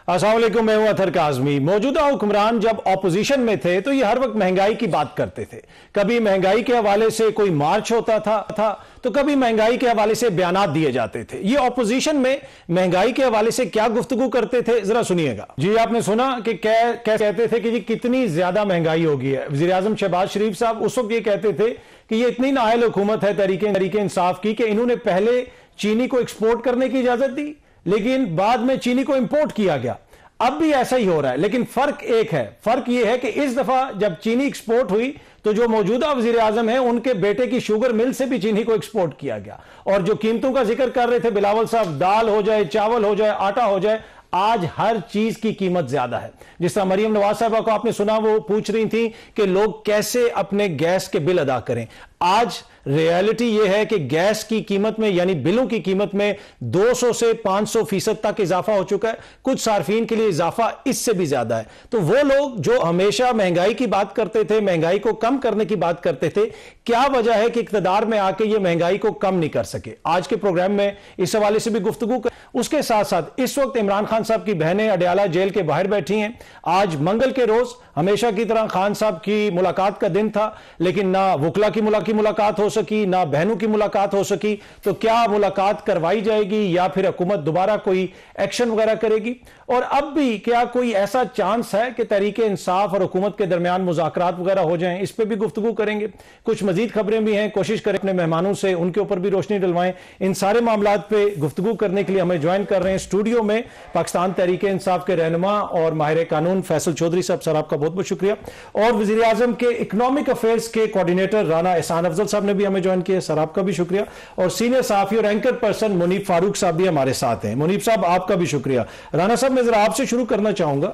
अस्सलाम वालेकुम, मैं हूं अतहर काज़मी। मौजूदा हुक्मरान जब ऑपोजिशन में थे तो ये हर वक्त महंगाई की बात करते थे। कभी महंगाई के हवाले से कोई मार्च होता था तो कभी महंगाई के हवाले से बयानात दिए जाते थे। ये ऑपोजिशन में महंगाई के हवाले से क्या गुफ्तगू करते थे, जरा सुनिएगा। जी, आपने सुना कि क्या कहते थे कि जी कितनी ज्यादा महंगाई हो गई है। वज़ीर आज़म शहबाज शरीफ साहब उस वक्त ये कहते थे कि ये इतनी नाअहल हुकूमत है तरीके इंसाफ की कि इन्होंने पहले चीनी को एक्सपोर्ट करने की इजाजत दी, लेकिन बाद में चीनी को इंपोर्ट किया गया। अब भी ऐसा ही हो रहा है, लेकिन फर्क एक है। फर्क यह है कि इस दफा जब चीनी एक्सपोर्ट हुई तो जो मौजूदा वजीर आजम है उनके बेटे की शुगर मिल से भी चीनी को एक्सपोर्ट किया गया। और जो कीमतों का जिक्र कर रहे थे बिलावल साहब, दाल हो जाए, चावल हो जाए, आटा हो जाए, आज हर चीज की कीमत ज्यादा है। जिस तरह मरियम नवाज साहबा को आपने सुना, वो पूछ रही थी कि लोग कैसे अपने गैस के बिल अदा करें। आज रियलिटी यह है कि गैस की कीमत में यानी बिलों की कीमत में 200 से 500% तक इजाफा हो चुका है। कुछ सार्फिन के लिए इजाफा इससे भी ज्यादा है। तो वो लोग जो हमेशा महंगाई की बात करते थे, महंगाई को कम करने की बात करते थे, क्या वजह है कि इक्तदार में आके ये महंगाई को कम नहीं कर सके। आज के प्रोग्राम में इस हवाले से भी गुफ्तगू कर। उसके साथ साथ इस वक्त इमरान खान साहब की बहनें अडयाला जेल के बाहर बैठी हैं। आज मंगल के रोज हमेशा की तरह खान साहब की मुलाकात का दिन था, लेकिन ना वकला की मुलाकात हो सकी, ना बहनों की मुलाकात हो सकी। तो क्या मुलाकात करवाई जाएगी या फिर हुकूमत दोबारा कोई एक्शन वगैरह करेगी? और अब भी क्या कोई ऐसा चांस है कि तहरीके इंसाफ और हुकूमत के दरमियान मुज़ाकरात वगैरह हो जाएं? इस पर भी गुफ्तगू करेंगे। कुछ मजीद खबरें भी हैं, कोशिश करें अपने मेहमानों से उनके ऊपर भी रोशनी डलवाएं। इन सारे मामलात पे गुफ्तगू करने के लिए हमें ज्वाइन कर रहे हैं स्टूडियो में पाकिस्तान तहरीके इंसाफ के रहनुमा और माहिर कानून फैसल चौधरी साहब। सर, आपका बहुत बहुत शुक्रिया। और वज़ीर आज़म के इकोनॉमिक अफेयर्स के कोऑर्डिनेटर राना एहसान अफजल साहब ने भी हमें ज्वाइन किया। सर, आपका भी शुक्रिया। और सीनियर सहाफ़ी और एंकर पर्सन मुनीब फारूक साहब भी हमारे साथ हैं। मुनीब साहब, आपका भी शुक्रिया। राना साहब, मैं जरा आपसे शुरू करना चाहूंगा।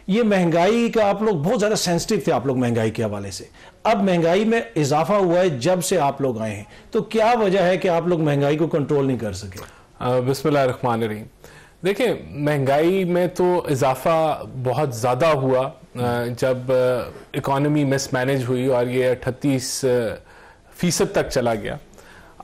ये महंगाई का आप लोग बहुत ज्यादा सेंसिटिव थे, आप लोग महंगाई के हवाले से। अब महंगाई में इजाफा हुआ है जब से आप लोग आए हैं, तो क्या वजह है कि आप लोग महंगाई को कंट्रोल नहीं कर सके? बिस्मिल्लाहिर्रहमानिर्रहीम। देखिए, महंगाई में तो इजाफा बहुत ज़्यादा हुआ जब इकॉनमी मिसमैनेज हुई और ये 38% तक चला गया।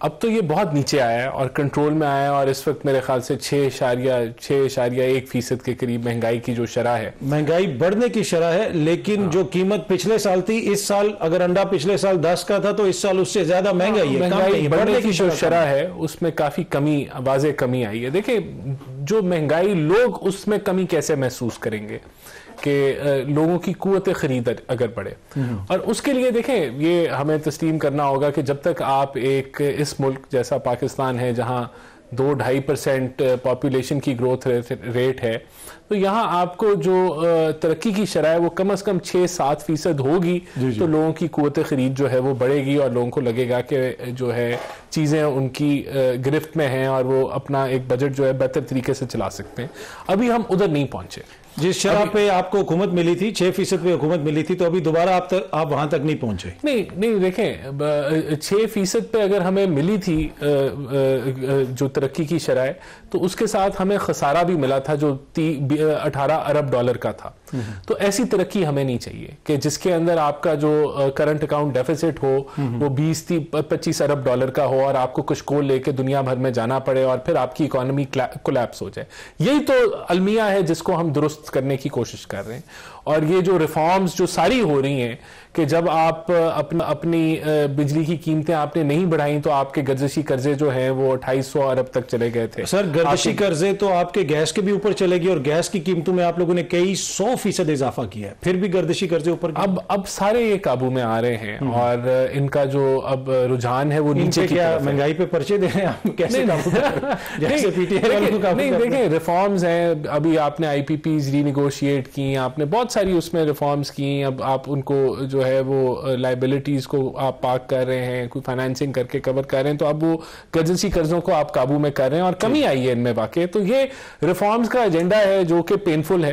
अब तो ये बहुत नीचे आया है और कंट्रोल में आया है और इस वक्त मेरे ख्याल से 6.1% के करीब महंगाई की जो शरह है। महंगाई बढ़ने की शरह है, लेकिन जो कीमत पिछले साल थी, इस साल अगर अंडा पिछले साल 10 का था तो इस साल उससे ज्यादा महंगाई है। महंगाई बढ़ने की जो शरह है उसमें काफी कमी, वाज़ेह कमी आई है। देखिए, जो महंगाई, लोग उसमें कमी कैसे महसूस करेंगे कि लोगों की कुव्वत खरीद अगर बढ़े, और उसके लिए देखें, ये हमें तस्लीम करना होगा कि जब तक आप एक इस मुल्क जैसा पाकिस्तान है जहां 2-2.5% पॉपुलेशन की ग्रोथ रेट है, तो यहाँ आपको जो तरक्की की शरह है वो कम से कम 6-7% होगी। तो लोगों की कुव्वत खरीद जो है वो बढ़ेगी और लोगों को लगेगा कि जो है चीज़ें उनकी गिरफ्त में हैं और वो अपना एक बजट जो है बेहतर तरीके से चला सकते हैं। अभी हम उधर नहीं पहुंचे। जिस शरह पे आपको हुकूमत मिली थी, 6% पे हुकूमत मिली थी, तो अभी दोबारा आप वहां तक नहीं पहुंचे। नहीं, देखें, 6% पे अगर हमें मिली थी जो तरक्की की शरह, तो उसके साथ हमें खसारा भी मिला था जो 18 अरब डॉलर का था। तो ऐसी तरक्की हमें नहीं चाहिए कि जिसके अंदर आपका जो करंट अकाउंट डेफिसिट हो वो 20-25 अरब डॉलर का हो और आपको कुछ को लेके दुनिया भर में जाना पड़े और फिर आपकी इकोनॉमी कोलैप्स हो जाए। यही तो अलमिया है जिसको हम दुरुस्त करने की कोशिश कर रहे हैं। और ये जो रिफॉर्म्स जो सारी हो रही हैं कि जब आप अपनी बिजली की कीमतें आपने नहीं बढ़ाई तो आपके गर्दिशी कर्जे जो हैं वो 250 अरब तक चले गए थे। सर, गर्दिशी कर्जे तो आपके गैस के भी ऊपर चलेगी और गैस की कीमतों में आप लोगों ने कई 100% इजाफा किया है, फिर भी गर्दिशी कर्जे ऊपर। अब सारे ये काबू में आ रहे हैं और इनका जो अब रुझान है वो नीचे की तरफ। महंगाई पे पर्चे दे रहे हैं आप, कैसे काबू जैसे पीटीआई वालों को काबू? नहीं, देखें, रिफॉर्म्स हैं। अभी आपने आईपीपीज रीनिगोशिएट की, आपने बहुत सारी उसमें रिफॉर्म्स की। अब आप उनको जो है वो लाइबिलिटीज को आप पाक कर रहे हैं, कोई फाइनेंसिंग करके कवर कर रहे हैं, तो अब वो गर्दिशी कर्जों को आप काबू में कर रहे हैं और कमी आई है इनमें वाकई। तो ये रिफॉर्म्स का एजेंडा है जो कि पेनफुल है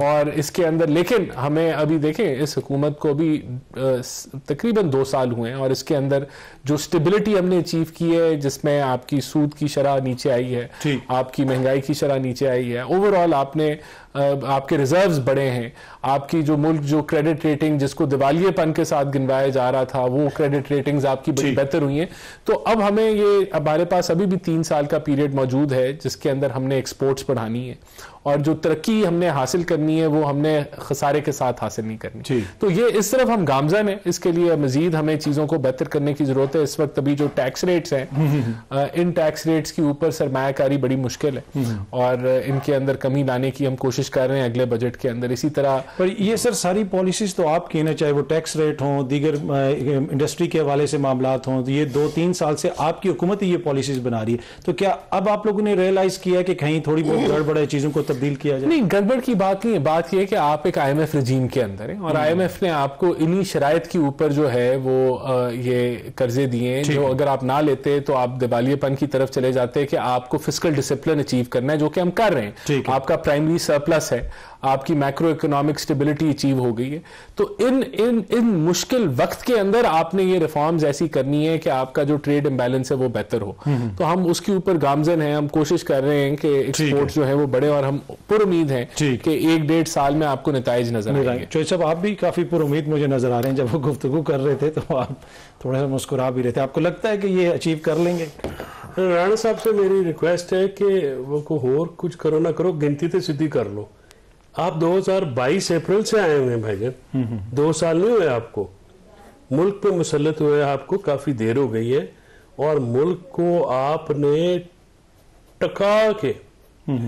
और इसके अंदर, लेकिन हमें अभी देखें, इस हुकूमत को भी तकरीबन 2 साल हुए हैं और इसके अंदर जो स्टेबिलिटी हमने अचीव की है, जिसमें आपकी सूद की शरह नीचे आई है, आपकी महंगाई की शरह नीचे आई है, ओवरऑल आपने आपके रिजर्व्स बढ़े हैं, आपकी जो मुल्क जो क्रेडिट रेटिंग जिसको दिवालियेपन के साथ गिनवाया जा रहा था वो क्रेडिट रेटिंग्स आपकी बड़ी बेहतर हुई हैं। तो अब हमें ये हमारे पास अभी भी 3 साल का पीरियड मौजूद है जिसके अंदर हमने एक्सपोर्ट्स बढ़ानी है और जो तरक्की हमने हासिल करनी है वो हमने खसारे के साथ हासिल नहीं करनी। तो ये इस तरफ हम गामजन है, इसके लिए मजीद हमें चीज़ों को बेहतर करने की ज़रूरत है। इस वक्त अभी जो टैक्स रेट्स हैं इन टैक्स रेट्स के ऊपर सरमायाकारी बड़ी मुश्किल है और इनके अंदर कमी लाने की हम कोशिश कर रहे हैं अगले बजट के अंदर। इसी तरह पर ये सर सारी पॉलिसीज तो आपकी ना, चाहे वो टैक्स रेट हों, दीगर इंडस्ट्री के हवाले से मामलात हों, तो ये 2-3 साल से आपकी हुकूमत ही ये पॉलिसीज बना रही है। तो क्या अब आप लोगों ने रियलाइज किया कि कहीं थोड़ी बहुत गड़बड़ है, चीज़ों को तब्दील किया जाए? नहीं, गड़बड़ की बात नहीं है। बात यह है कि आप एक IMF रजीम के अंदर है और IMF ने आपको इन्हीं शराइत के ऊपर जो है वो ये कर्जे दिए हैं जो अगर आप ना लेते तो आप दिवालियेपन की तरफ चले जाते कि आपको फिस्कल डिसिप्लिन अचीव करना है, जो कि हम कर रहे हैं। आपका प्राइमरी सरप्लस है, आपकी मैक्रो इकोनॉमिक स्टेबिलिटी अचीव हो गई है। तो इन मुश्किल वक्त के अंदर आपने ये रिफॉर्म्स ऐसी करनी है कि आपका जो ट्रेड इंबैलेंस है वो बेहतर हो। तो हम उसके ऊपर गामजन हैं, हम कोशिश कर रहे हैं कि एक्सपोर्ट जो है वो बढ़े और हम पुरुमीद हैं कि 1-1.5 साल में आपको नताइज नजर आएंगे। चौधरी साहब, आप भी काफी पुरुमीद मुझे नजर आ रहे हैं। जब वो गुफ्तगू कर रहे थे तो आप थोड़ा सा मुस्कुरा भी रहे थे। आपको लगता है कि ये अचीव कर लेंगे? राणा साहब से मेरी रिक्वेस्ट है कि वो को और कुछ करो ना करो, गिनती तो सीधी कर लो। आप 2022 अप्रैल से आए हुए हैं भाईजान, 2 साल नहीं हुए आपको। मुल्क पे मुसल्लत हुए आपको काफी देर हो गई है और मुल्क को आपने टका के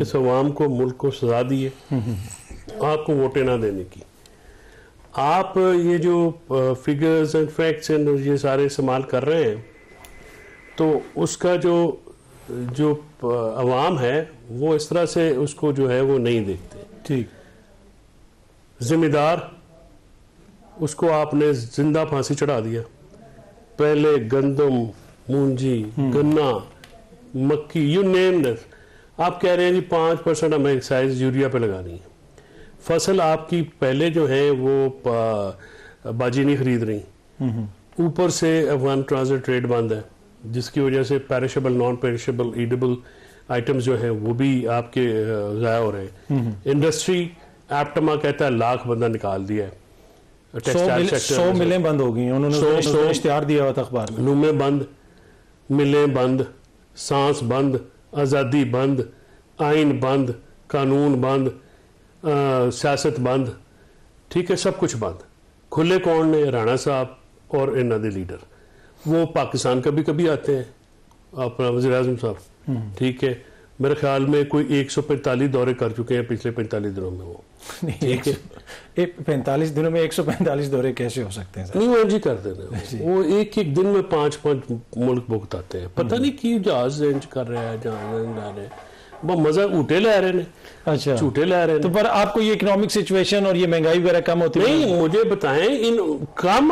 इस अवाम को, मुल्क को सजा दी है आपको वोटें ना देने की। आप ये जो फिगर्स एंड फैक्ट्स एंड ये सारे इस्तेमाल कर रहे हैं तो उसका जो अवाम है वो इस तरह से उसको जो है वो नहीं देखते। ठीक, जिम्मेदार उसको आपने जिंदा फांसी चढ़ा दिया। पहले गंदम, मूंजी, गन्ना, मक्की, यू नेम दिस, आप कह रहे हैं जी 5% हमें एक्साइज यूरिया पे लगानी है। फसल आपकी पहले जो है वो बाजी नहीं खरीद रही, ऊपर से अफगान ट्रांजिट ट्रेड बंद है जिसकी वजह से perishable, non perishable, edible items जो है वो भी आपके ज़ाया हो रहे हैं। इंडस्ट्री एप्टमा कहता है 1 लाख बंदा निकाल दिया है। 100 मिलें बंद हो गई हैं, उन्होंने इश्तिहार दिया हुआ था अखबार में। लूमें बंद, मिलें बंद, सांस बंद, आज़ादी बंद, आइन बंद, कानून बंद, सियासत बंद, ठीक है, सब कुछ बंद। खुले कौन ने? राणा साहब और इन्हों के लीडर। वो पाकिस्तान कभी कभी आते हैं, अपना वज़ीर आज़म साहब, ठीक है, मेरे ख्याल में कोई 145 दौरे कर चुके हैं पिछले 45 दिनों में। वो नहीं, 45 दिनों में 145 दौरे कैसे हो सकते हैं? नहीं, वो जी कर देते हैं। वो एक दिन में 5-5 मुल्क भुगताते हैं। पता नहीं कि जहाज रेंज कर रहे हैं, जहाज जा रहे हैं, वो मजा ऊटे ले रहे हैं। अच्छा, झूठे ले रहे हैं। तो पर आपको ये इकोनॉमिक सिचुएशन और ये महंगाई वगैरह कम होती है? नहीं, मुझे बताएं इन कम,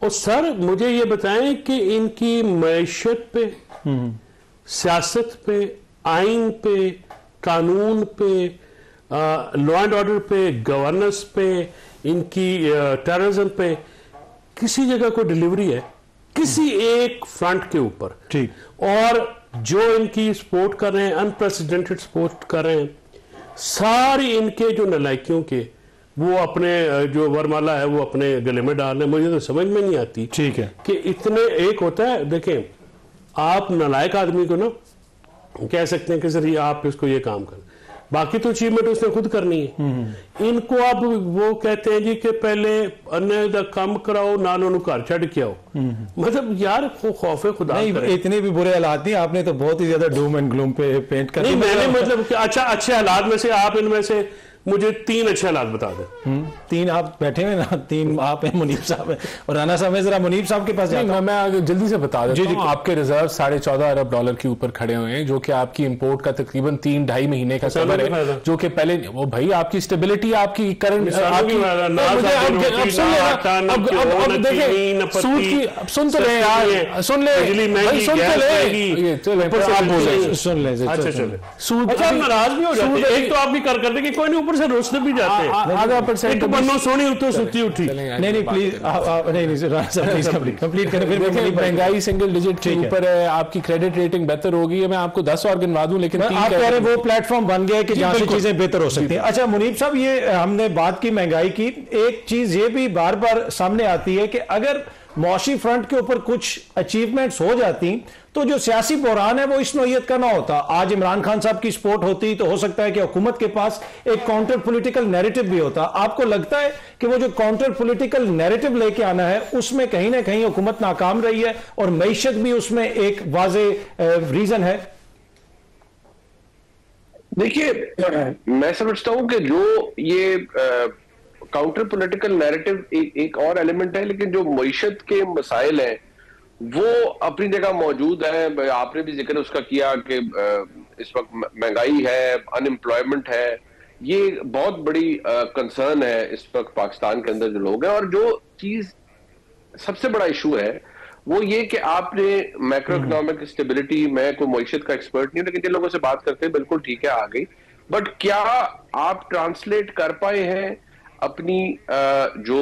और सर मुझे ये बताएं कि इनकी मैशत पे, सियासत पे, आइन पे, कानून पे, लॉ एंड ऑर्डर पे, गवर्नेंस पे, इनकी टेररिज्म पे किसी जगह को डिलीवरी है किसी एक फ्रंट के ऊपर? ठीक। और जो इनकी सपोर्ट कर रहे हैं, अनप्रेसिडेंटेड सपोर्ट कर रहे हैं, सारी इनके जो नलायकियों के वो अपने जो वरमाला है वो अपने गले में डाल रहे हैं। मुझे तो समझ में नहीं आती। ठीक है कि इतने एक होता है, देखें आप नलायक आदमी को ना कह सकते हैं कि सर ये आप इसको ये काम करें, बाकी तो अचीवमेंट उसने खुद करनी है। इनको अब वो कहते हैं जी कि पहले अन्य दा काम कराओ नाल उन्होंने घर छड़ के आओ। मतलब यार खौफे खुदा नहीं, इतने भी बुरे हालात नहीं, आपने तो बहुत ही ज्यादा डूम एंड ग्लूम पे पेंट कर। नहीं, मैंने मतलब अच्छा अच्छे हालात में से आप इनमें से मुझे 3 अच्छे हालात बता दें। 3 आप बैठे हुए ना, 3 आप हैं, मुनीब साहब है और राना साहब है। जरा मुनीब साहब के पास जाता हूं। मैं आगे जल्दी से बता देता हूं। आपके रिजर्व $14.5 अरब के ऊपर खड़े हुए हैं, जो कि आपकी इंपोर्ट का तकरीबन 3-2.5 महीने का कवर है, जो कि पहले वो भाई आपकी स्टेबिलिटी, आपकी करंट, सुन तो ले यार, सुन ले, सुन ले। अच्छा, नाराज भी हो जाते हैं। एक तो आपकी कर दे कि कोई नहीं, 1% रोस्ते भी जाते हैं, आधा परसेंट बनो सोनी उतो सुती उठी। नहीं प्लीज, नहीं कंप्लीट करें। महंगाई सिंगल डिजिट के ऊपर है, आपकी क्रेडिट रेटिंग बेहतर होगी, मैं आपको 10 और गिनवा दूं, लेकिन आप कह रहे हैं वो प्लेटफॉर्म बन गया है कि जहां से चीजें बेहतर हो सकती हैं। अच्छा मुनीब साहब, ये हमने बात की महंगाई की, एक चीज ये भी बार बार सामने आती है कि अगर मौशी फ्रंट के ऊपर कुछ अचीवमेंट्स हो जाती तो जो सियासी बहरान है वो इस नौयत का ना होता। आज इमरान खान साहब की सपोर्ट होती तो हो सकता है कि हुकूमत के पास एक काउंटर पॉलिटिकल नैरेटिव भी होता। आपको लगता है कि वो जो काउंटर पॉलिटिकल नैरेटिव लेके आना है उसमें कहीं ना कहीं हुकूमत नाकाम रही है और मईशत भी उसमें एक वाजे रीजन है? देखिए, मैं समझता हूं कि जो ये काउंटर पॉलिटिकल नैरेटिव एक और एलिमेंट है, लेकिन जो मईशत के मसाइल हैं वो अपनी जगह मौजूद है। आपने भी जिक्र उसका किया कि इस वक्त महंगाई है, अनएम्प्लॉयमेंट है, ये बहुत बड़ी कंसर्न है इस वक्त पाकिस्तान के अंदर जो लोग हैं। और जो चीज सबसे बड़ा इशू है वो ये कि आपने मैक्रो इकोनॉमिक स्टेबिलिटी, मैं कोई मईशत का एक्सपर्ट नहीं हूं, लेकिन जिन लोगों से बात करते हैं बिल्कुल ठीक है आ गई, बट क्या आप ट्रांसलेट कर पाए हैं अपनी जो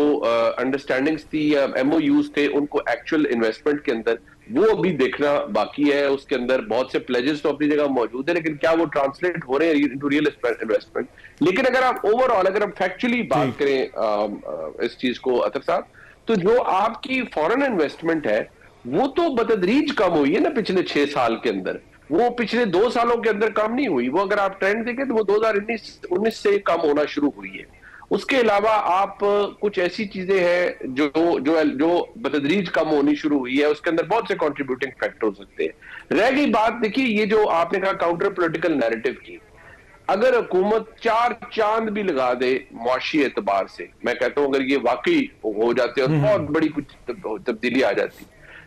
अंडरस्टैंडिंग्स थी या एमओयूज थे उनको एक्चुअल इन्वेस्टमेंट के अंदर? वो अभी देखना बाकी है। उसके अंदर बहुत से प्लेजेस तो अपनी जगह मौजूद है, लेकिन क्या वो ट्रांसलेट हो रहे हैं इनटू रियल इन्वेस्टमेंट? लेकिन अगर आप ओवरऑल, अगर हम फैक्चुअली बात करें इस चीज को अतर साहब, तो जो आपकी फॉरेन इन्वेस्टमेंट है वो तो बतदरीज कम हुई है ना पिछले 6 साल के अंदर। वो पिछले 2 सालों के अंदर कम नहीं हुई। वो अगर आप ट्रेंड देखें तो वो 2019 से कम होना शुरू हुई है। उसके अलावा आप कुछ ऐसी चीजें हैं जो जो जो बतदरीज कम होनी शुरू हुई है, उसके अंदर बहुत से कंट्रीब्यूटिंग फैक्टर हो सकते हैं। रह गई बात, देखिए ये जो आपने कहा काउंटर पॉलिटिकल नैरेटिव की, अगर हुकूमत 4 चांद भी लगा दे मुआशी एतबार से, मैं कहता हूं अगर ये वाकई हो जाते और बहुत बड़ी कुछ तब्दीली आ जाती।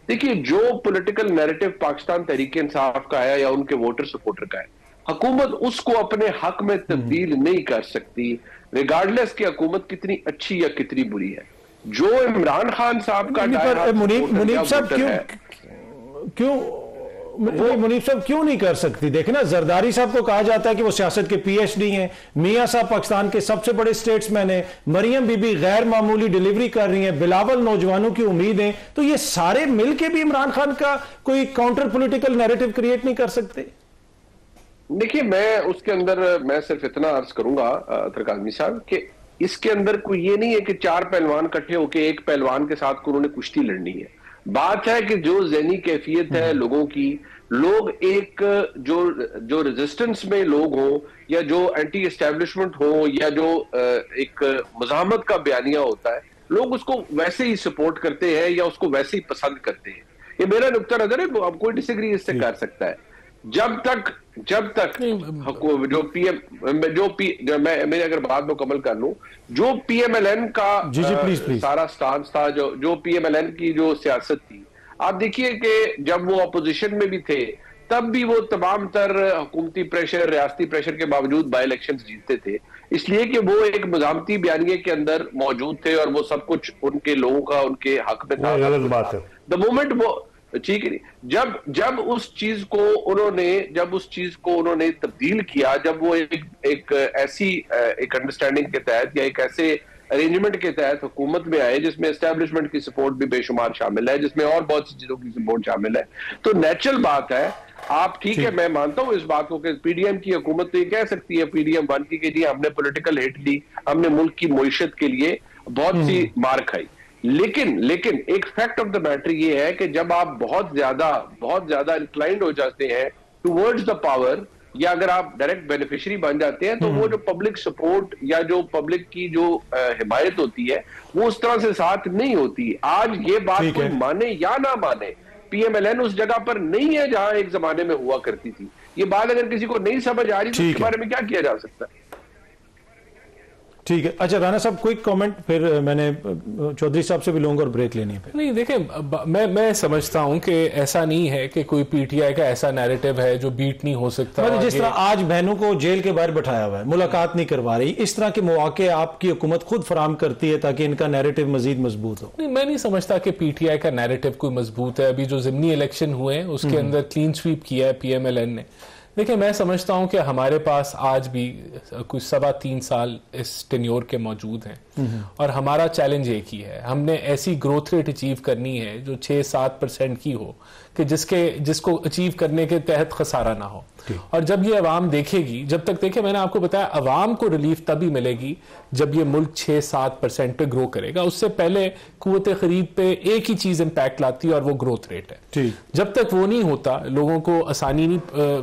देखिए, जो पॉलिटिकल नैरेटिव पाकिस्तान तहरीक इंसाफ का है या उनके वोटर सपोर्टर का है, हुकूमत उसको अपने हक में तब्दील नहीं कर सकती, रिगार्डलेस की हुकूमत कितनी अच्छी या कितनी बुरी है। जो इमरान खान साहब का मुनीब साहब क्यों नहीं कर सकती? देखे ना, जरदारी साहब को कहा जाता है कि वो सियासत के पीएचडी हैं, मियां साहब पाकिस्तान के सबसे बड़े स्टेट्समैन हैं, मरियम बीबी गैर मामूली डिलीवरी कर रही हैं, बिलावल नौजवानों की उम्मीद है, तो ये सारे मिलके भी इमरान खान का कोई काउंटर पॉलिटिकल नैरेटिव क्रिएट नहीं कर सकते? देखिए, मैं उसके अंदर मैं सिर्फ इतना अर्ज करूंगा तरकाज़मी साहब कि इसके अंदर कोई ये नहीं है कि 4 पहलवान इकट्ठे होकर एक पहलवान के साथ उन्होंने कुश्ती लड़नी है। बात है कि जो ज़हनी कैफियत है लोगों की, लोग एक जो रेजिस्टेंस में लोग हों या जो एंटी एस्टेब्लिशमेंट हो या जो एक मुज़ाहमत का बयानिया होता है, लोग उसको वैसे ही सपोर्ट करते हैं या उसको वैसे ही पसंद करते हैं। ये मेरा नुक्ता नजर है, अब कोई डिसएग्री इससे कर सकता है। जब तक जो मैं अगर बात मुकम्मल कर लूं, जो पीएमएलएन का सारा स्टांस था, जो पीएमएलएन की जो सियासत थी, आप देखिए कि जब वो अपोजिशन में भी थे तब भी वो तमाम तर हुकूमती प्रेशर, रियासती प्रेशर के बावजूद बाई इलेक्शन जीतते थे, इसलिए कि वो एक मुज़ामती बयानिए के अंदर मौजूद थे और वो सब कुछ उनके लोगों का उनके हक में था। गलत बात है। द मोमेंट वो ठीक है, जब उस चीज को उन्होंने तब्दील किया, जब वो एक ऐसी एक अंडरस्टैंडिंग के तहत या एक ऐसे अरेंजमेंट के तहत हुकूमत में आए जिसमें एस्टेब्लिशमेंट की सपोर्ट भी बेशुमार शामिल है, जिसमें और बहुत सी चीजों की सपोर्ट शामिल है, तो नेचुरल बात है। आप ठीक है, मैं मानता हूं इस बात को कि पीडीएम की हुकूमत तो ये कह सकती है पीडीएम 1 की जी हमने पॉलिटिकल हिट ली, हमने मुल्क की मईशत के लिए बहुत सी मार खाई, लेकिन एक फैक्ट ऑफ द मैटर ये है कि जब आप बहुत ज्यादा इंक्लाइंड हो जाते हैं टुवर्ड्स द पावर, या अगर आप डायरेक्ट बेनिफिशियरी बन जाते हैं, तो वो जो पब्लिक सपोर्ट या जो पब्लिक की जो हिमायत होती है वो उस तरह से साथ नहीं होती। आज ये बात कोई माने या ना माने, पीएमएलएन उस जगह पर नहीं है जहां एक जमाने में हुआ करती थी। ये बात अगर किसी को नहीं समझ आ रही तो इसके बारे में क्या किया जा सकता है? ठीक है। अच्छा राना साहब, क्विक कमेंट, फिर मैंने चौधरी साहब से भी लूंगा और ब्रेक लेनी है। नहीं देखें, मैं समझता हूं कि ऐसा नहीं है कि कोई पीटीआई का ऐसा नैरेटिव है जो बीट नहीं हो सकता। जिस तरह आज बहनों को जेल के बाहर बैठाया हुआ है, मुलाकात नहीं करवा रही, इस तरह के मौके आपकी हुकूमत खुद फराम करती है ताकि इनका नैरेटिव मजीद मजबूत हो। नहीं, मैं नहीं समझता कि पीटीआई का नैरेटिव कोई मजबूत है। अभी जो ज़िमनी इलेक्शन हुए उसके अंदर क्लीन स्वीप किया है पीएमएलएन ने, देखिए, मैं समझता हूं कि हमारे पास आज भी कुछ 3.25 साल इस टेन्योर के मौजूद हैं और हमारा चैलेंज एक ही है, हमने ऐसी ग्रोथ रेट अचीव करनी है जो 6-7% की हो कि जिसको अचीव करने के तहत खसारा ना हो। और जब ये अवाम देखेगी, जब तक देखिए मैंने आपको बताया अवाम को रिलीफ तभी मिलेगी जब ये मुल्क 6-7% पे ग्रो करेगा। उससे पहले कुव्वत खरीद पे एक ही चीज इंपैक्ट लाती है और वो ग्रोथ रेट है। जब तक वो नहीं होता, लोगों को आसानी नहीं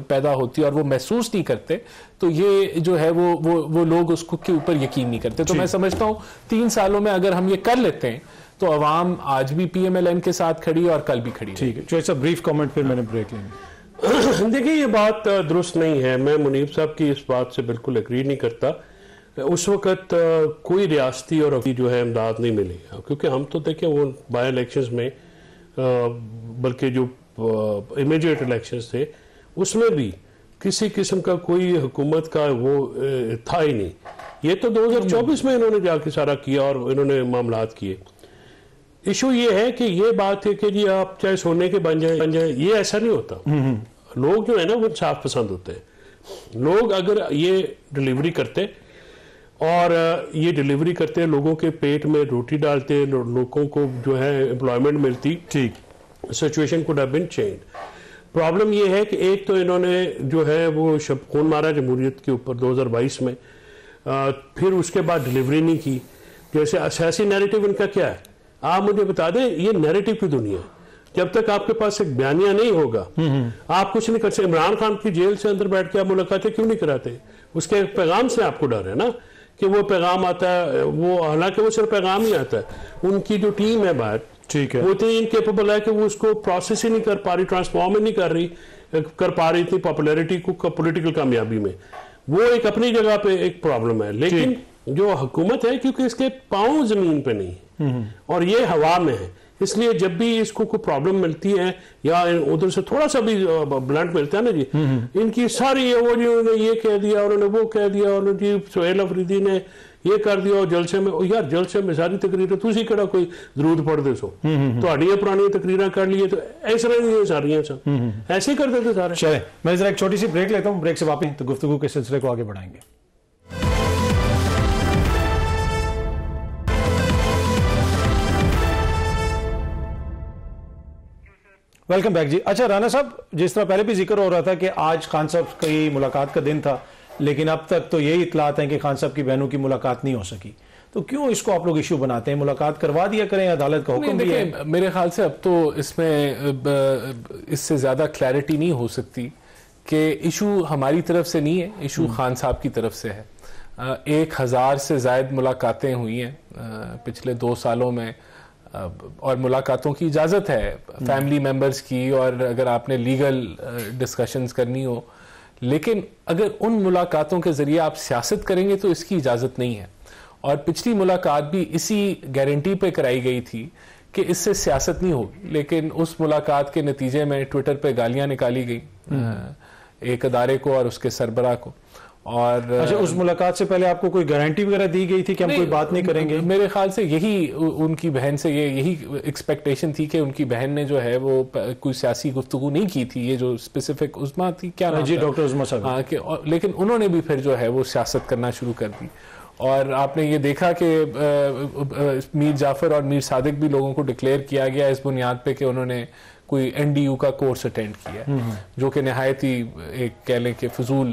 पैदा होती और वो महसूस नहीं करते, तो ये जो है वो लोग उसको के ऊपर यकीन नहीं करते। तो मैं समझता हूँ 3 सालों में अगर हम ये कर लेते हैं तो अवाम आज भी PMLN के साथ खड़ी और कल भी खड़ी। ठीक है, जो ब्रीफ कमेंट फिर मैंने ब्रेक लेंगे। देखिए, ये बात दुरुस्त नहीं है, मैं मुनीब साहब की इस बात से बिल्कुल एग्री नहीं करता। उस वक़्त कोई रियासती और जो है इमदाद नहीं मिली, क्योंकि हम तो देखें वो बाई इलेक्शंस में बल्कि जो इमीडिएट इलेक्शंस थे उसमें भी किसी किस्म का कोई हुकूमत का वो था ही नहीं। ये तो 2024 में इन्होंने जाके सारा किया और इन्होंने मामलात किए। इशू ये है कि ये बात है कि जी आप चाहे सोने के बन जाए, ये ऐसा नहीं होता। लोग जो है ना वो इंसाफ पसंद होते हैं। लोग अगर ये डिलीवरी करते और ये डिलीवरी करते, लोगों के पेट में रोटी डालते, लोगों को जो है एम्प्लॉयमेंट मिलती, ठीक, situation could have been changed. Problem ये है कि एक तो इन्होंने जो है वो खून मारा जमहूरियत के ऊपर 2022 में, फिर उसके बाद डिलीवरी नहीं की। जैसे सियासी नैरेटिव इनका क्या है, आप मुझे बता दें, ये नैरेटिव की दुनिया है। जब तक आपके पास एक बयानिया नहीं होगा आप कुछ नहीं कर सकते। इमरान खान की जेल से अंदर बैठ के आप मुलाकातें क्यों नहीं कराते? उसके पैगाम से आपको डर है ना कि वो पैगाम आता है, वो हालांकि वो सिर्फ पैगाम ही आता है। उनकी जो टीम है बाहर, ठीक है, वो इतनी इनकेपेबल है कि वो उसको प्रोसेस ही नहीं कर पा रही, ट्रांसफॉर्म ही नहीं कर पा रही इतनी पॉपुलैरिटी को पोलिटिकल कामयाबी में। वो एक अपनी जगह पे एक प्रॉब्लम है, लेकिन जो हुकूमत है क्योंकि इसके पांव जमीन पे नहीं और ये हवा में है, इसलिए जब भी इसको कोई प्रॉब्लम मिलती है या उधर से थोड़ा सा भी ब्लंट मिलता है ना जी, इनकी सारी वो जी उन्होंने ये कह दिया, उन्होंने वो कह दिया, उन्होंने जी सुहेल अफरीदी ने ये कर दिया, और जलसे में यार जलसे में सारी तकरीरें तुसी केड़ा कोई जरूरत पढ़ते सो तो पुरानी तकरीरें कर लिए, तो इस तरह सारियां सब ऐसे ही कर देते सारे। चले, मैं जरा एक छोटी सी ब्रेक लेता हूँ, ब्रेक से वापस तो गुफ्तगू के सिलसिले को आगे बढ़ाएंगे। वेलकम बैक जी। अच्छा राना साहब, जिस तरह पहले भी जिक्र हो रहा था कि आज खान साहब की मुलाकात का दिन था, लेकिन अब तक तो यही इतलात है कि खान साहब की बहनों की मुलाकात नहीं हो सकी, तो क्यों इसको आप लोग इशू बनाते हैं? मुलाकात करवा दिया करें, अदालत का हुक्म भी है। मेरे ख्याल से अब तो इसमें इससे ज्यादा क्लैरिटी नहीं हो सकती कि इशू हमारी तरफ से नहीं है, इशू खान साहब की तरफ से है। 1000 से ज्यादा मुलाकातें हुई हैं पिछले 2 सालों में, और मुलाकातों की इजाज़त है फैमिली मेंबर्स की, और अगर आपने लीगल डिस्कशंस करनी हो, लेकिन अगर उन मुलाकातों के ज़रिए आप सियासत करेंगे तो इसकी इजाज़त नहीं है। और पिछली मुलाकात भी इसी गारंटी पे कराई गई थी कि इससे सियासत नहीं होगी, लेकिन उस मुलाकात के नतीजे में ट्विटर पे गालियां निकाली गई एक अदारे को और उसके सरबराह को। और अच्छा, उस मुलाकात से पहले आपको कोई गारंटी वगैरह दी गई थी कि हम कोई बात नहीं करेंगे? मेरे ख्याल से यही उनकी बहन से यही एक्सपेक्टेशन थी कि उनकी बहन ने जो है वो कोई सियासी गुफ्तगू नहीं की थी। ये जो स्पेसिफिक उस्मा थी, क्या नाम जी, डॉक्टर उस्मा साहब। हाँ, लेकिन उन्होंने भी फिर जो है वो सियासत करना शुरू कर दी। और आपने ये देखा कि मीर जाफर और मीर सादिक भी लोगों को डिक्लेयर किया गया इस बुनियाद पे कि उन्होंने कोई NDU का कोर्स अटेंड किया, जो कि नहायत ही एक कह लें कि फजूल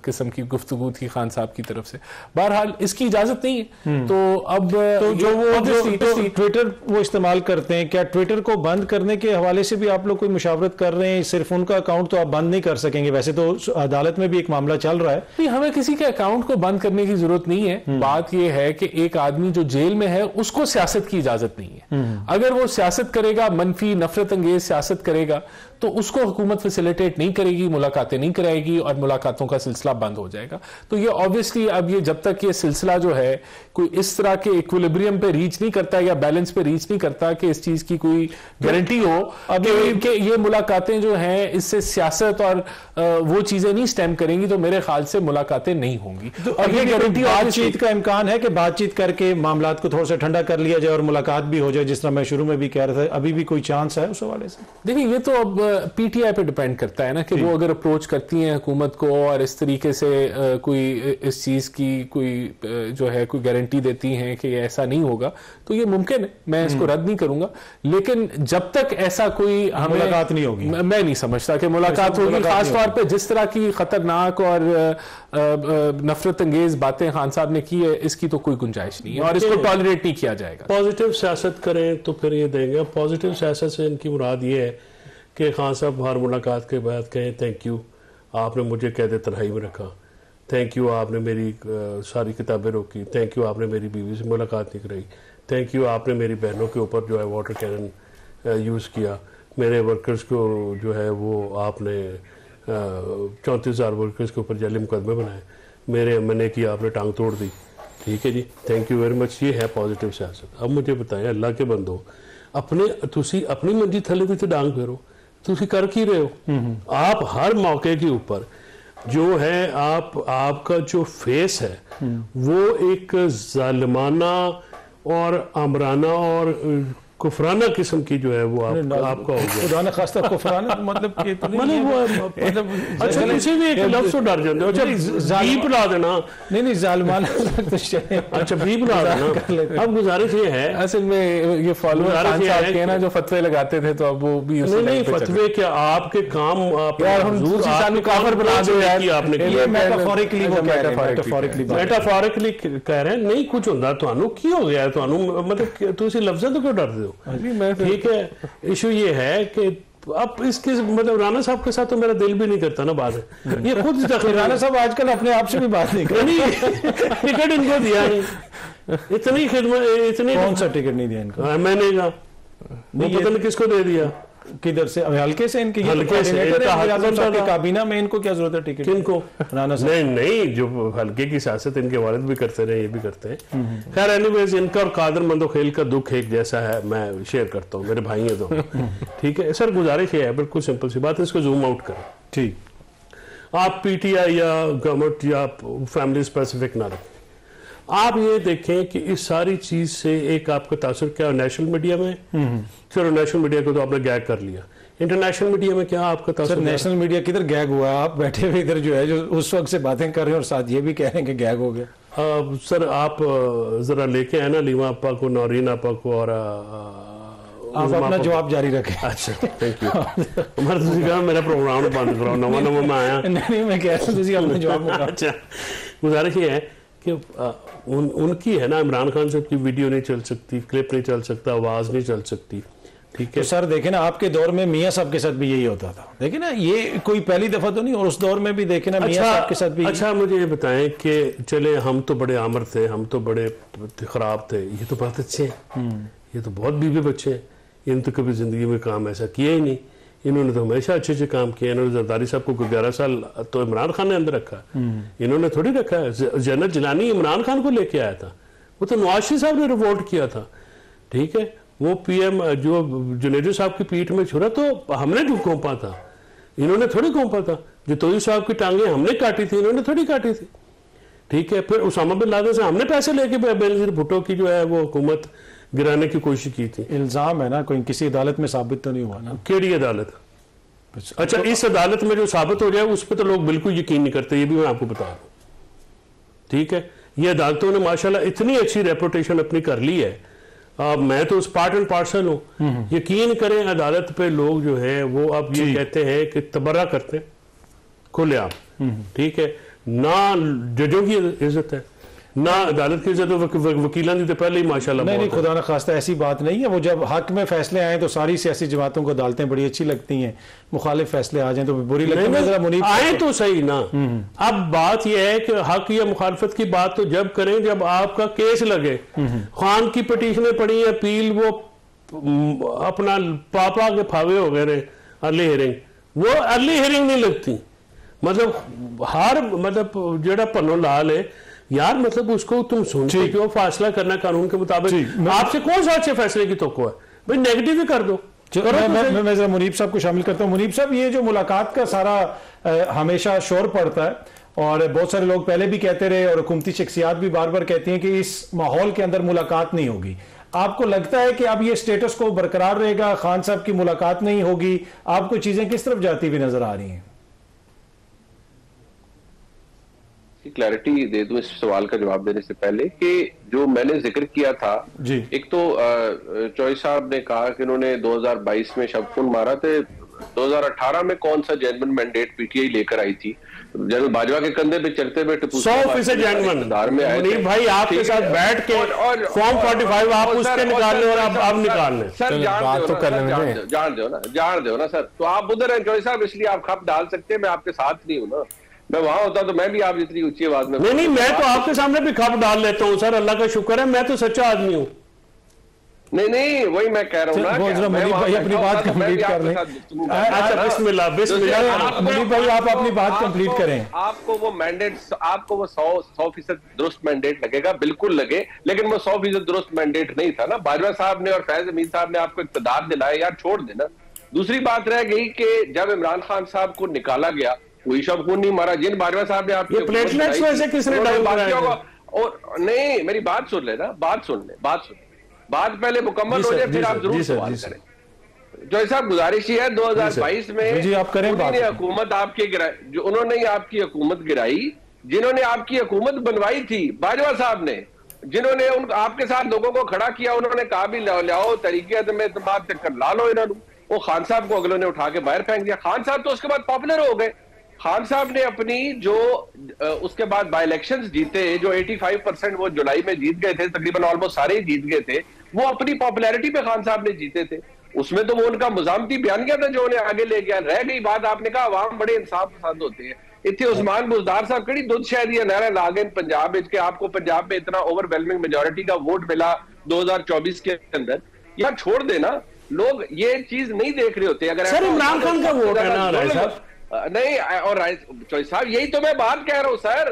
किस्म की गुफ्तगू थी खान साहब की तरफ से। बहरहाल इसकी इजाजत नहीं है। तो अब तो जो ट्विटर वो इस्तेमाल करते हैं, क्या ट्विटर को बंद करने के हवाले से भी आप लोग कोई मुशावरत कर रहे हैं? सिर्फ उनका अकाउंट तो आप बंद नहीं कर सकेंगे, वैसे तो अदालत में भी एक मामला चल रहा है। नहीं, हमें किसी के अकाउंट को बंद करने की जरूरत नहीं है। बात यह है कि एक आदमी जो जेल में है उसको सियासत की इजाजत नहीं है। अगर वो सियासत करेगा, मनफी नफरत अंगेज सियासत करेगा, तो उसको हुकूमत फैसिलिटेट नहीं करेगी, मुलाकातें नहीं कराएगी और मुलाकातों का सिलसिला बंद हो जाएगा। तो ये ऑब्वियसली अब ये जब तक ये सिलसिला जो है कोई इस तरह के इक्विलिब्रियम पे रीच नहीं करता या बैलेंस पे रीच नहीं करता कि इस चीज की कोई गारंटी हो कि ये मुलाकातें जो हैं इससे सियासत और वो चीजें नहीं स्टेम करेंगी, तो मेरे ख्याल से मुलाकातें नहीं होंगी। तो और ये गारंटी, बातचीत का इम्कान है कि बातचीत करके मामलात को थोड़ा सा ठंडा कर लिया जाए और मुलाकात भी हो जाए, जिस तरह मैं शुरू में भी कह रहा था, अभी भी कोई चांस है उस हवाले से? देखिए, ये तो अब पीटीआई पे डिपेंड करता है ना कि वो अगर अप्रोच करती हैं हुकूमत को और इस तरीके से कोई इस चीज़ की कोई जो है कोई गारंटी देती हैं कि ऐसा नहीं होगा तो ये मुमकिन है, मैं इसको रद्द नहीं करूंगा। लेकिन जब तक ऐसा कोई हमें मुलाकात नहीं होगी, मैं नहीं समझता कि मुलाकात होगी। खासतौर पर जिस तरह की खतरनाक और नफरत अंगेज बातें खान साहब ने की है, इसकी तो कोई गुंजाइश नहीं है और इसको टॉलरेट नहीं किया जाएगा। पॉजिटिव सियासत करें तो फिर ये देंगे। पॉजिटिव सियासत से इनकी मुराद ये है कि खान साहब हर मुलाकात के बाद कहें थैंक यू, आपने मुझे कैद तन्हाई में रखा, थैंक यू आपने मेरी सारी किताबें रोकी, थैंक यू आपने मेरी बीवी से मुलाकात नहीं कराई, थैंक यू आपने मेरी बहनों के ऊपर जो है वाटर कैनन यूज़ किया, मेरे वर्कर्स को जो है वो आपने 34,000 वर्कर्स के ऊपर जाली मुकदमे बनाए, मेरे एमएनए की आपने टांग तोड़ दी, ठीक है जी, थैंक यू वेरी मच। ये है पॉजिटिव सियासत। अब मुझे बताएं अल्लाह के बंदो, अपनी मंजी थले भी तो डांग फेरो, तुसी कर की रहे हो। आप हर मौके के ऊपर जो है आपका जो फेस है वो एक जालिमाना और आमराना और कुफराना किस्म की जो है वो आपका हो गया। खुदा न खास्ता कुफराना मतलब कि तो नहीं मतलब अच्छा किसी भी एक लफ्ज़ से डर जाते हो। अच्छा बीप ला देना, नहीं जालिमाना अच्छा बीप ला देना। अब गुजारिश ये है, असल में ये फॉलोअर खान साहब के ना जो फतवे लगाते थे तो अब वो भी नहीं फतवे क्या आपके काम यार हम दूसरी साल काफिर बना दो यार, आपने ये मेटाफोरिकली वो कह रहे हैं, मेटाफोरिकली कह रहे हैं नहीं कुछ होता ਤੁਹਾਨੂੰ ਕੀ ਹੋ ਗਿਆ ਤੁਹਾਨੂੰ मतलब ਤੁਸੀਂ लफ्ज़ों तो क्यों डरते हो। ठीक है, इशू ये है कि अब इसके मतलब राणा साहब के साथ तो मेरा दिल भी नहीं करता ना बात है। ये खुद राणा साहब आजकल अपने आप से भी बात नहीं करते। टिकट इनको दिया नहीं, इतनी खिदमत, इतनी कौन सा टिकट नहीं दिया इनको? मैंने कहा वो पता नहीं किसको दे दिया, किधर से? हल्के से इनके हल्के से काबीना में इनको क्या जरूरत है टिकट? किनको? राणा साहब नहीं जो हल्के की सियासत इनके वालिद भी करते रहे, ये भी करते हैं। खैर एनीवेज इनका और कादर मंदोखेल का दुख एक जैसा है, मैं शेयर करता हूँ, मेरे भाई हैं तो ठीक है। सर गुजारिश ये है बिल्कुल सिंपल सी बात है, इसको जूम आउट करें। ठीक, आप पीटीआई या गवर्नमेंट या फैमिली स्पेसिफिक ना रखें, आप ये देखें कि इस सारी चीज से एक आपका तासुर क्या नेशनल मीडिया में, चलो नेशनल मीडिया को तो आपने गैग कर लिया, इंटरनेशनल मीडिया में क्या आपका तासुर? नेशनल मीडिया किधर गैग हुआ? आप बैठे हुए इधर जो है जो उस वक्त से बातें कर रहे हैं और साथ ये भी कह रहे हैं कि गैग हो गया। सर आप जरा लेके आए ना लीमा आपा को, नौरीन आपा को और आप अपना जवाब जारी रखें। अच्छा थैंक यू। मेरा प्रोग्राम बंद कराओ, नवा मैं आया नहीं मैं कह रहा हूँ अपना जवाब। अच्छा गुजारिश ये है कि उनकी है ना, इमरान खान साहब की वीडियो नहीं चल सकती, क्लिप नहीं चल सकता, आवाज नहीं चल सकती, ठीक है। तो सर देखे ना आपके दौर में मियां साहब के साथ भी यही होता था, देखे ना, ये कोई पहली दफा तो नहीं, और उस दौर में भी देखे ना मियां साहब के साथ भी। अच्छा मुझे ये बताएं कि चले हम तो बड़े आमर थे, हम तो बड़े खराब थे, ये तो बहुत अच्छे हैं, ये तो बहुत बीवी बच्चे हैं, इन तो कभी जिंदगी में काम ऐसा किया ही नहीं, इन्होंने तो हमेशा अच्छे अच्छे काम किए। इन्होंने जरदारी साहब को 11 साल तो इमरान खान ने अंदर रखा, इन्होंने थोड़ी रखा है। जनरल जिलानी इमरान खान को लेके आया था, वो तो नवाज शरीफ साहब ने रिवोल्ट किया था, ठीक है। वो पीएम जो जुनेजो साहब की पीठ में छुरा तो हमने जो घोंपा था, इन्होंने थोड़ी घोंपा था। जो तोई साहब की टांगे हमने काटी थी, इन्होंने थोड़ी काटी थी, ठीक है। फिर उसामा बिन लादेन से हमने पैसे लेके बेनजीर भुट्टो की जो है वो हुकूमत गिराने की कोशिश की थी। इल्जाम है ना, कोई किसी अदालत में साबित तो नहीं हुआ ना? केड़ी अदालत? अच्छा इस अदालत में जो साबित हो जाए उस पर तो लोग बिल्कुल यकीन नहीं करते, ये भी मैं आपको बता दूं, ठीक है। ये अदालतों ने माशाल्लाह इतनी अच्छी रेपुटेशन अपनी कर ली है, मैं तो उस पार्ट एंड पार्सल हूं। यकीन करें अदालत पे लोग जो है वो अब ये कहते हैं कि तबर्रा करते हैं खुलेआम, ठीक है। ना जजों की इज्जत है ना अदालत की इज्जत, वकीलों की तो पहले ही माशाल्लाह नहीं खुदा ना खास्ता ऐसी बात नहीं है। वो जब हक में फैसले आए तो सारी सियासी जमातों को अदालतें बड़ी अच्छी लगती हैं, मुखालिफ फैसले आ जाएं तो बुरी लगती है। आए तो सही ना। अब बात यह है कि हक या मुखालफत की बात तो जब करें जब आपका केस लगे। खान की पिटीशनें पड़ी, अपील, वो अपना पापा के फावे हो गए अर्ली हियरिंग, वो अर्ली हियरिंग नहीं लगती। मतलब हर मतलब जेड़ा पन्नो लाल है यार, मतलब उसको तुम सुनते क्यों? फासला करना कानून के मुताबिक, आपसे कौन सा अच्छे फैसले की तोको है भाई? नेगेटिव ही कर दो। मैं जरा मुनीब साहब को शामिल करता हूँ। मुनीब साहब, ये जो मुलाकात का सारा हमेशा शोर पड़ता है और बहुत सारे लोग पहले भी कहते रहे और हुकूमती शख्सियात भी बार बार कहती हैं कि इस माहौल के अंदर मुलाकात नहीं होगी। आपको लगता है कि अब ये स्टेटस को बरकरार रहेगा, खान साहब की मुलाकात नहीं होगी? आपको चीजें किस तरफ जाती हुई नजर आ रही हैं? क्लैरिटी दे दूं इस सवाल का जवाब देने से पहले कि जो मैंने जिक्र किया था जी। एक तो चौधरी साहब ने कहा कि उन्होंने 2022 में शबखुन मारा थे, 2018 में कौन सा जेन्युइन मैंडेट पीटीआई लेकर आई थी? जनरल बाजवा के कंधे पे चलते हुए 100% जेन्युइन में आए भाई, आपके साथ बैठ के फॉर्म 45 आप उसके निकाल लो और आप निकाल लें। सर जान दो ना सर, तो आप उधर हैं चौधरी साहब, इसलिए आप खप डाल सकते हैं, मैं आपके साथ नहीं हूं ना। मैं वहां होता तो मैं भी आप जितनी ऊंची आवाज में नहीं, मैं तो आपके सामने भी खप डाल लेता हूं सर, अल्लाह का शुक्र है, मैं तो सच्चा आदमी हूं। नहीं वही मैं कह रहा हूं ना, मुनीब भाई अपनी बात कंप्लीट कर लें। अच्छा बिस्मिल्लाह मुनीब भाई आप अपनी बात कंप्लीट करें। आपको वो मैंडेट, आपको वो 100% दुरुस्त मैंडेट लगेगा, बिल्कुल लगे, लेकिन वो 100% दुरुस्त मैंडेट नहीं था ना। बाजवा साहब ने और फैज हमीद साहब ने आपको इक़्तिदार दिलाया, यार छोड़ देना। दूसरी बात रह गई कि जब इमरान खान साहब को निकाला गया, कोई शबखुन नहीं मारा। जिन बाजवा साहब ने आपके प्लेटलेट्स वैसे किसने डाउन कराया? और नहीं, मेरी बात सुन लेना, बात सुन ले, बात पहले मुकम्मल हो जाए, फिर आप जरूर सवाल करें। जो साहब गुजारिश ही है, 2022 में जी आप करें बात। हुकूमत आपकी गिराई, जो उन्होंने ही आपकी हुकूमत गिराई, जिन्होंने आपकी हुकूमत बनवाई थी बाजवा साहब ने, जिन्होंने आपके साथ लोगों को खड़ा किया, उन्होंने कहा भी लाओ तरीके में इत्तेमाद चक्कर ला लो इन्होंने, वो खान साहब को अगलों ने उठा के बाहर फेंक दिया। खान साहब तो उसके बाद पॉपुलर हो गए। खान साहब ने अपनी जो उसके बाद बाई इलेक्शंस जीते, जो 85% वो जुलाई में जीत गए थे, तकरीबन ऑलमोस्ट सारे ही जीत गए थे, वो अपनी पॉपुलैरिटी पे खान साहब ने जीते थे। उसमें तो वो उनका मुजामती बयान किया था जो उन्हें आगे ले गया। रह गई बात, आपने कहा अवाम बड़े इंसाफ पसंद होते हैं, इतने उस्मान बुजदार साहब कड़ी दुध शायद ये नारा ला गए पंजाब के, आपको पंजाब में इतना ओवरवेलमिंग मेजोरिटी का वोट मिला 2024 के अंदर, यार छोड़ देना। लोग ये चीज नहीं देख रहे होते। अगर सर इमरान खान का वोट है ना राय साहब? नहीं, और चौधरी साहब यही तो मैं बात कह रहा हूं सर,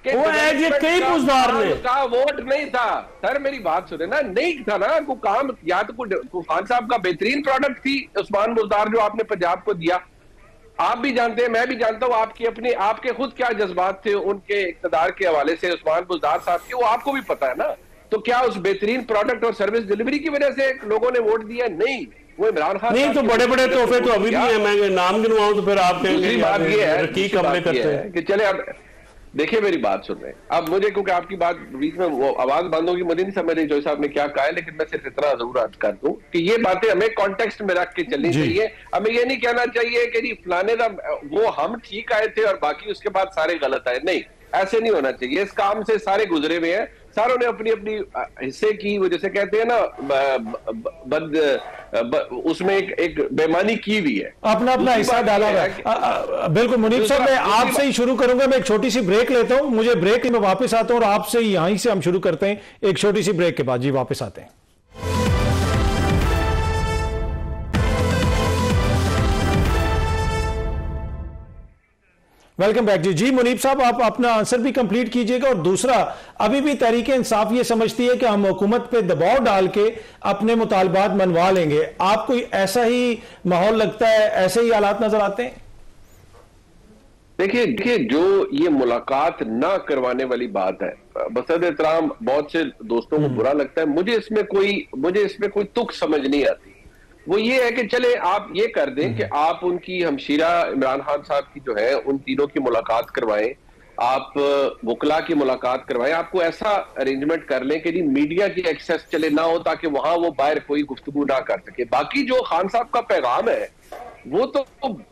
वो कई बुजदार ने का वोट नहीं था। सर मेरी बात सुने ना, नहीं था ना को काम, या तो खान साहब का बेहतरीन प्रोडक्ट थी उस्मान बुजदार जो आपने पंजाब को दिया। आप भी जानते हैं, मैं भी जानता हूं आपके खुद क्या जज्बात थे उनके इक़्तिदार के हवाले से उस्मान बुजदार साहब के, वो आपको भी पता है ना। तो क्या उस बेहतरीन प्रोडक्ट और सर्विस डिलीवरी की वजह से लोगों ने वोट दिया? नहीं, वो इमरान खान नहीं, तो बड़े बड़े तोहफे तो अभी भी है। मैं नाम गिनवाऊं तो फिर आप कहेंगे बात ये है करते हैं कि चले। अब देखिए मेरी बात सुन रहे हैं, अब मुझे क्योंकि आपकी बात बीच में वो आवाज बंद होगी, मुझे नहीं समझ रही जो साहब ने क्या कहा है, लेकिन मैं सिर्फ इतना जरूर अर्ज कर दूं कि ये बातें हमें कॉन्टेक्स्ट में रख के चलनी चाहिए। हमें ये नहीं कहना चाहिए कि फलाने का वो हम ठीक आए थे और बाकी उसके बाद सारे गलत आए, नहीं, ऐसे नहीं होना चाहिए। इस काम से सारे गुजरे हुए हैं, सारों ने अपनी अपनी हिस्से की, वो जैसे कहते हैं ना उसमें एक बेईमानी की हुई है, अपना अपना हिस्सा डाला है। बिल्कुल मुनीब साहब, मैं आपसे ही शुरू करूंगा। मैं एक छोटी सी ब्रेक लेता हूं, मुझे ब्रेक में वापस आता हूं और आपसे यहीं से हम शुरू करते हैं एक छोटी सी ब्रेक के बाद। जी वापस आते हैं। वेलकम बैक जी मुनीब साहब, आप अपना आंसर भी कंप्लीट कीजिएगा। और दूसरा, अभी भी तहरीक इंसाफ ये समझती है कि हम हुकूमत पे दबाव डाल के अपने मुतालबात मनवा लेंगे। आपको ऐसा ही माहौल लगता है, ऐसे ही हालात नजर आते हैं? देखिए जो ये मुलाकात ना करवाने वाली बात है, बसद एहतराम बहुत से दोस्तों को बुरा लगता है, मुझे इसमें कोई तुक समझ नहीं आती। वो ये है कि चले आप ये कर दें कि आप उनकी हमशीरा इमरान खान साहब की जो है उन तीनों की मुलाकात करवाएं, आप वकला की मुलाकात करवाएं, आपको ऐसा अरेंजमेंट कर लें कि जी मीडिया की एक्सेस चले ना हो, ताकि वहां वो बाहर कोई गुफ्तगू ना कर सके। बाकी जो खान साहब का पैगाम है वो तो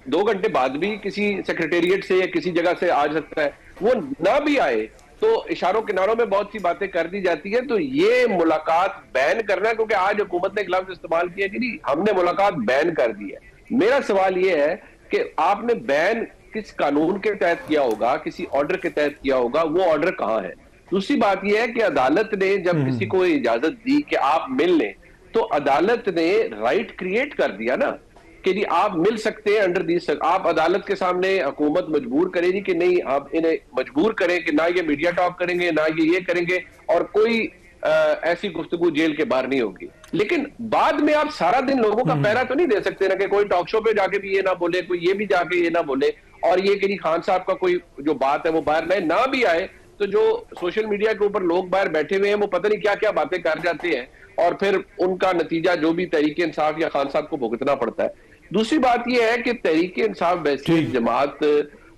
2 घंटे बाद भी किसी सेक्रेटेरिएट से या किसी जगह से आ सकता है, वो ना भी आए तो इशारों किनारों में बहुत सी बातें कर दी जाती है। तो ये मुलाकात बैन करना, क्योंकि आज हुकूमत ने एक लफ्ज इस्तेमाल किया कि नहीं हमने मुलाकात बैन कर दी है। मेरा सवाल ये है कि आपने बैन किस कानून के तहत किया होगा, किसी ऑर्डर के तहत किया होगा, वो ऑर्डर कहां है? दूसरी बात यह है कि अदालत ने जब किसी को इजाजत दी कि आप मिल लें, तो अदालत ने राइट क्रिएट कर दिया ना कि जी आप मिल सकते हैं अंडर दी। आप अदालत के सामने हुकूमत मजबूर करेगी कि नहीं, आप इन्हें मजबूर करें कि ना ये मीडिया टॉक करेंगे, ना ये करेंगे, और कोई ऐसी गुफ्तगू जेल के बाहर नहीं होगी। लेकिन बाद में आप सारा दिन लोगों का पहरा तो नहीं दे सकते ना, कि कोई टॉक शो पे जाके भी ये ना बोले, कोई ये भी जाके ये ना बोले, और ये कि खान साहब का कोई जो बात है वो बाहर ना भी आए। तो जो सोशल मीडिया के ऊपर लोग बाहर बैठे हुए हैं वो पता नहीं क्या क्या बातें कर जाते हैं, और फिर उनका नतीजा जो भी तहरीक इंसाफ या खान साहब को भुगतना पड़ता है। दूसरी बात यह है कि तहरीक इंसाफ बैसियत जमात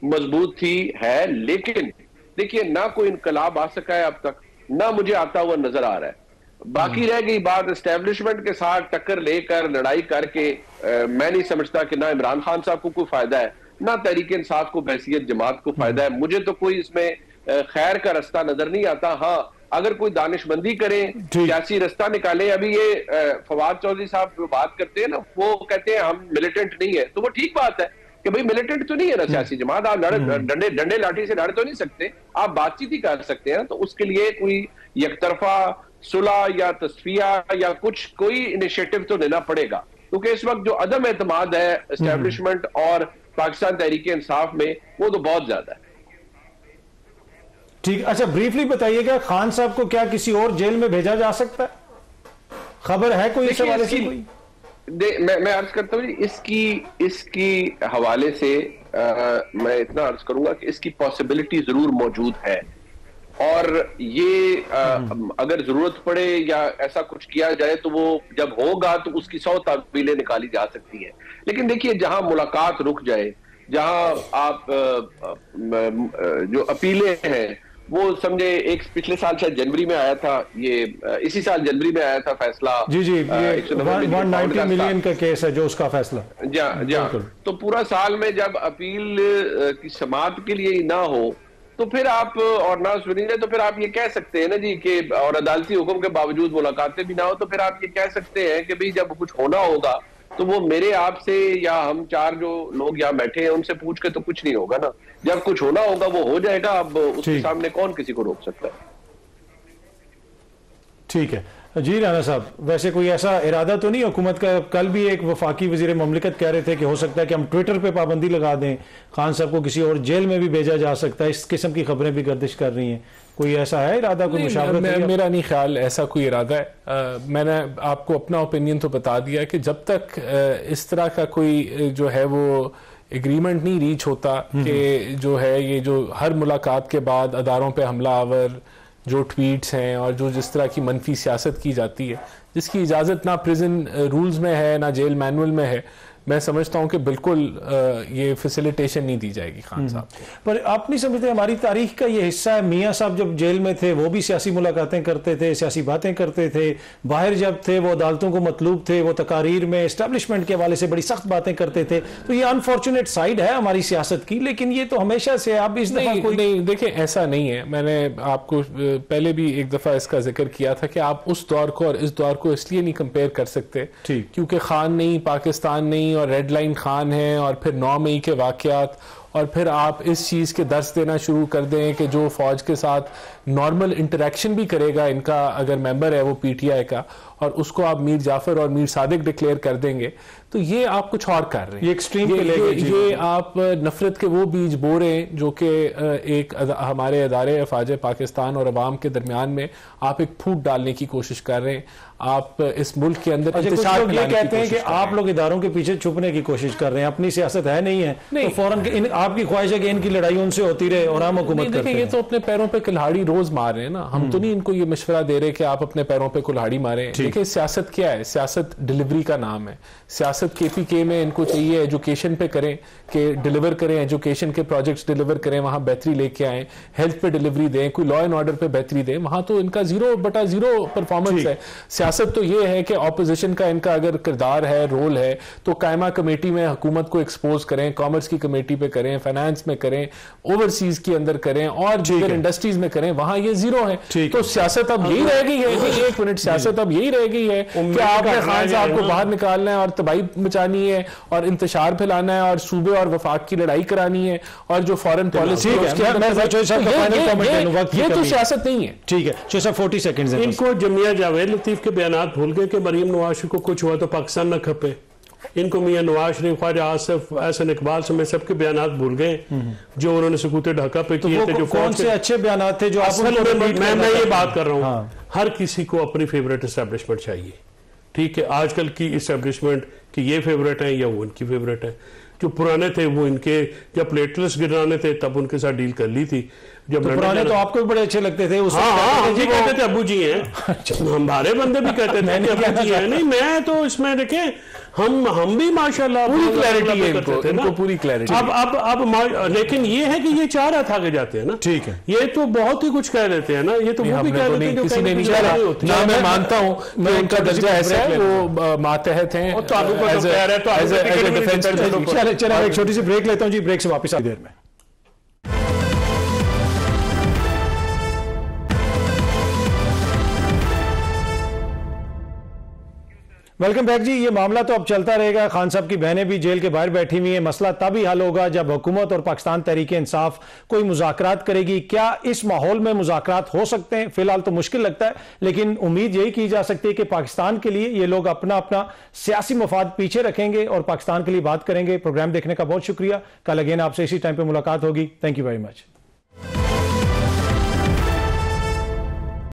मजबूत थी है, लेकिन देखिए ना कोई इनकलाब आ सका है अब तक, ना मुझे आता हुआ नजर आ रहा है। बाकी रह गई बात एस्टेब्लिशमेंट के साथ टक्कर लेकर लड़ाई करके, मैं नहीं समझता कि ना इमरान खान साहब को कोई फायदा है, ना तहरीक इंसाफ को बैसियत जमात को फायदा है। मुझे तो कोई इसमें खैर का रास्ता नजर नहीं आता। हाँ, अगर कोई दानिशमंदी करें, सियासी रास्ता निकाले। अभी ये फवाद चौधरी साहब जो बात करते हैं ना, वो कहते हैं हम मिलिटेंट नहीं है, तो वो ठीक बात है कि भाई मिलिटेंट तो नहीं है ना सियासी जमात, आप डंडे लाठी से लड़ तो नहीं सकते, आप बातचीत ही कर सकते हैं। तो उसके लिए कोई यकतरफा सुलह या तस्फिया या कोई इनिशिएटिव तो लेना पड़ेगा, क्योंकि इस वक्त जो अदम एतमाद है एस्टेब्लिशमेंट और पाकिस्तान तहरीक इंसाफ में, वो तो बहुत ज्यादा है। ठीक, अच्छा ब्रीफली बताइएगा, खान साहब को क्या किसी और जेल में भेजा जा सकता है? खबर है कोई इस हवाले से? मैं अर्ज करता हूँ इसकी हवाले से मैं इतना अर्ज करूंगा कि इसकी पॉसिबिलिटी जरूर मौजूद है, और ये अगर जरूरत पड़े या ऐसा कुछ किया जाए तो वो जब होगा तो उसकी 100 तावीलें निकाली जा सकती हैं। लेकिन देखिए, जहां मुलाकात रुक जाए, जहां आप जो अपीलें हैं वो समझे, एक पिछले साल शायद जनवरी में आया था, ये इसी साल जनवरी में आया था फैसला, जी 190 मिलियन का केस है जो उसका फैसला, तो पूरा साल में जब अपील की समाअत के लिए ना हो तो फिर आप, और ना सुनी जाए, तो फिर आप ये कह सकते हैं ना जी कि, और अदालती हुक्म के बावजूद मुलाकातें भी ना हो, तो फिर आप ये कह सकते हैं कि भाई जब कुछ होना होगा तो वो मेरे आपसे या हम चार जो लोग यहाँ बैठे हैं उनसे पूछ के तो कुछ नहीं होगा ना। जब कुछ होना होगा वो हो जाएगा, अब उसके सामने कौन किसी को रोक सकता है। ठीक है जी राना साहब, वैसे कोई ऐसा इरादा तो नहीं हुकूमत का? कल भी एक वफाकी वजीर ममलिकत कह रहे थे कि हो सकता है कि हम ट्विटर पे पाबंदी लगा दें, खान साहब को किसी और जेल में भी भेजा जा सकता है, इस किस्म की खबरें भी गर्दिश कर रही हैं। कोई ऐसा है इरादा, कोई मुशावरत? मेरा नहीं ख्याल ऐसा कोई इरादा है। मैंने आपको अपना ओपिनियन तो बता दिया कि जब तक इस तरह का कोई जो है वो एग्रीमेंट नहीं रीच होता कि जो है ये जो हर मुलाकात के बाद अदारों पे हमला आवर जो ट्वीट्स हैं और जो जिस तरह की मनफी सियासत की जाती है, जिसकी इजाज़त ना प्रिजन रूल्स में है ना जेल मैनुअल में है, मैं समझता हूं कि बिल्कुल ये फैसिलिटेशन नहीं दी जाएगी खान साहब को। पर आप नहीं समझते हमारी तारीख का ये हिस्सा है? मियां साहब जब जेल में थे वो भी सियासी मुलाकातें करते थे, सियासी बातें करते थे, बाहर जब थे वो अदालतों को मतलूब थे, वो तकारीर में एस्टेब्लिशमेंट के हवाले से बड़ी सख्त बातें करते थे। तो ये अनफॉर्चुनेट साइड है हमारी सियासत की, लेकिन ये तो हमेशा से, आप इस दफा कोई नहीं देखिए, ऐसा नहीं है। मैंने आपको पहले भी एक दफा इसका जिक्र किया था कि आप उस दौर को और इस दौर को इसलिए नहीं कंपेयर कर सकते क्योंकि खान नहीं, पाकिस्तान नहीं और रेड लाइन खान है, और फिर 9 मई के वाकयात, और फिर आप इस चीज़ के दर्स देना शुरू कर दें कि जो फौज के साथ नॉर्मल इंटरेक्शन भी करेगा इनका अगर मेंबर है वो पीटीआई का, और उसको आप मीर जाफर और मीर सादिक डिक्लेयर कर देंगे, तो ये आप कुछ और कर रहे हैं। ये एक्सट्रीम ये आप नफरत के वो बीज बो रहे हैं जो कि एक हमारे अदारे अफवाज पाकिस्तान और अवाम के दरमियान में आप एक फूट डालने की कोशिश कर रहे हैं। आप इस मुल्क के अंदर इंतशार ये कहते हैं कि आप लोग इदारों के पीछे छुपने की कोशिश कर रहे हैं, अपनी सियासत है नहीं है, तो फौरन आपकी ख्वाहिश है कि इनकी लड़ाई उनसे होती रहे और हम हुकूमत करते हैं। ये तो अपने पैरों पे कुल्हाड़ी रोज मार रहे हैं ना, हम तो नहीं इनको ये मशवरा दे रहे कि आप अपने पैरों पे कुल्हाड़ी मारें। देखिए सियासत क्या है, सियासत डिलीवरी का नाम है। सियासत KPK में इनको चाहिए एजुकेशन पे करें कि डिलीवर करें, एजुकेशन के प्रोजेक्ट्स डिलीवर करें, वहां बेहतरी लेके आए, हेल्थ पे डिलीवरी दें, कोई लॉ एंड ऑर्डर पे बेहतरी दें, वहां तो इनका 0/0 परफॉर्मेंस है। सियासत तो ये है कि ऑपोजिशन का इनका अगर किरदार है, रोल है, तो कायमा कमेटी में हुकूमत को एक्सपोज करें, कॉमर्स की कमेटी पे करें, फाइनेंस में करें, ओवरसीज के अंदर करें और दीगर इंडस्ट्रीज में करें, वहां ये 0 है। तो सियासत अब यही रह गई है कि 1 मिनट, सियासत अब यही रह गई है कि आपने खान साहब को बाहर निकालना है और तबाही मचानी है और इंतशार फैलाना है और सूबे और वफाक की लड़ाई करानी है और जो फॉरेन पॉलिसी है ये तो सियासत नहीं है। ठीक है 40 सेकंड। इनको जमिया जावेद लतीफ के बयान भूल गए कि मरियम नवाज को कुछ हुआ तो पाकिस्तान न खपे। इनको मियां नवाज शरीफ, ख्वाजा आसिफ, एहसन इकबाल समेत सबके बयान भूल गए जो उन्होंने सकूत ढाका पे किए थे। जो कौन से अच्छे बयान थे जो आप, मैं ये बात कर रहा हूँ, हर किसी को अपनी फेवरेट एस्टेब्लिशमेंट चाहिए। ठीक है, आजकल की एस्टेब्लिशमेंट कि ये फेवरेट है या वो उनकी फेवरेट है। जो पुराने थे वो इनके, जब प्लेटलेट्स गिराने थे तब उनके साथ डील कर ली थी। जब तो पुराने तो आपको भी बड़े अच्छे लगते थे उस हम भी कहते थे अब्बू जी हैं, हमारे बंदे भी कहते थे अब्बू जी हैं। नहीं, मैं तो इसमें देखें हम भी माशाल्लाह पूरी क्लैरिटी है इनको पूरी क्लैरिटी। अब लेकिन ये है कि ये चाह रहा था आगे जाते हैं ना, ठीक है, ये तो बहुत ही कुछ कह देते हैं ना, ये तो वो भी कह देते हैं किसी ने नहीं कहा ना, मैं मानता हूं मैं उनका दर्जा ऐसा है, वो मातहत हैं। चलो एक छोटी सी ब्रेक लेता हूं जी, ब्रेक से वापस आ देर में। वेलकम बैक जी। ये मामला तो अब चलता रहेगा, खान साहब की बहनें भी जेल के बाहर बैठी हुई हैं। मसला तभी हल होगा जब हुकूमत और पाकिस्तान तहरीक-ए-इंसाफ कोई मुज़ाकरात करेगी। क्या इस माहौल में मुज़ाकरात हो सकते हैं? फिलहाल तो मुश्किल लगता है, लेकिन उम्मीद यही की जा सकती है कि पाकिस्तान के लिए ये लोग अपना अपना सियासी मफाद पीछे रखेंगे और पाकिस्तान के लिए बात करेंगे। प्रोग्राम देखने का बहुत शुक्रिया। कल अगेन आपसे इसी टाइम पर मुलाकात होगी। Thank you very much.